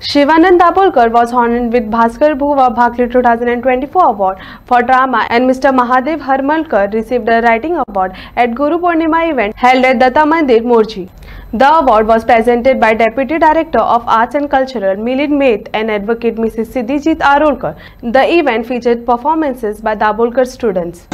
Shivanand Dabholkar was honored with Bhaskar Bhuva Bhakli 2024 award for drama, and Mr. Mahadev Harmalkar received a writing award at Guru Purnima event held at Datta Mandir, Morji. The award was presented by Deputy Director of Arts and Cultural Milind Meth and Advocate Mrs. Siddhijit Arolkar. The event featured performances by Dabholkar students.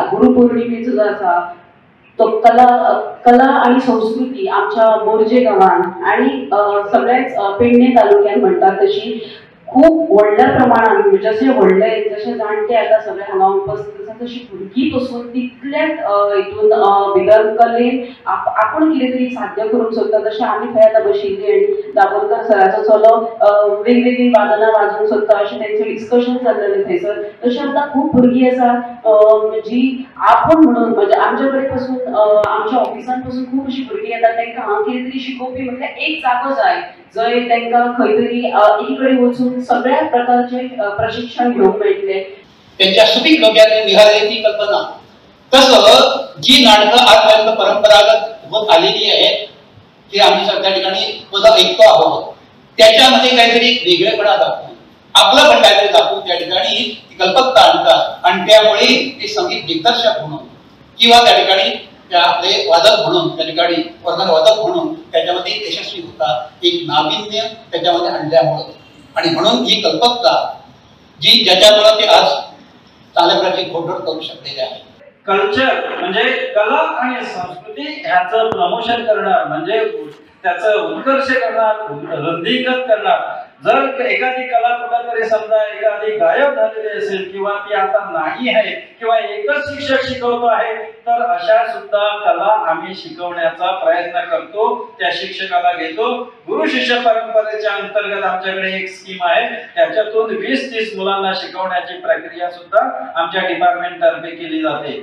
गुरुपौर्णिमेचो जो आसा तो कला आणि संस्कृती आमच्या मोरजे गांवांत आणि सगळ्याच पेडणे तालुक्यात म्हणटात तशी खूप व्हडल्या प्रमाणात जसे जाणटे आता सगळे हांगा उपस्थित आसा तशी भुरगीं पसून तितल्याच हितून भितर कलेन आपण कितें तरी साध्य करूंक सोदता तशें आमी थंय आतां बशिल्लीं आनी दाबोलकर सराचो चलो वेगवेगळी वादनां वाजोवंक सोदता अशें तेंचें डिस्कशन जाल्लें थंयसर. तशें आतां खूब भुरगीं आसात जी आपण म्हणून म्हणजे आमचे कडेन पसून आमच्या ऑफिसान पसून खूब अशीं भुरगीं येतात तांकां हांव कितें तरी शिकोवपी म्हटल्यार एक जागो जाय जंय तांकां खंय तरी एक कडेन वचून सगळ्या प्रकारचे प्रशिक्षण घेवंक मेळटलें. त्यांच्या सुपीक डोक्यात निघालेली ती कल्पना तसं जी नाटकं आजपर्यंत परंपरागत होत आलेली आहेत ती आम्ही सगळ्या ठिकाणी पद ऐकतो आहोत त्याच्यामध्ये काहीतरी वेगळेपणा दाखवून आपलं पण काहीतरी दाखवून त्या ठिकाणी ती कल्पकता आणतात आणि त्यामुळे ते संगीत दिग्दर्शक म्हणून किंवा त्या ठिकाणी आपले वादक म्हणून त्या ठिकाणी वर्णन वादक म्हणून त्याच्यामध्ये यशस्वी होतात. एक नाविन्य त्याच्यामध्ये आणल्यामुळे आणि म्हणून ही कल्पकता जी ज्याच्यामुळे ते आज चालकाची घोडदौड करू शकलेले आहे. कल्चर म्हणजे कला आणि संस्कृती ह्याचं प्रमोशन करणार म्हणजे त्याचं उत्कर्ष करणार रुंदीकरण करणार. जर एखादी कला कुठेतरी समजा एखादी गायब झालेली असेल किंवा ती आता नाही आहे किंवा एकच शिक्षक शिकवतो आहे तर अशा सुद्धा कला आम्ही शिकवण्याचा प्रयत्न करतो. त्या शिक्षकाला घेतो. गुरु शिष्य परंपरेच्या अंतर्गत आमच्याकडे एक स्कीम आहे त्याच्यातून 20-30 मुलांना शिकवण्याची प्रक्रिया सुद्धा आमच्या डिपार्टमेंट तर्फे केली जाते.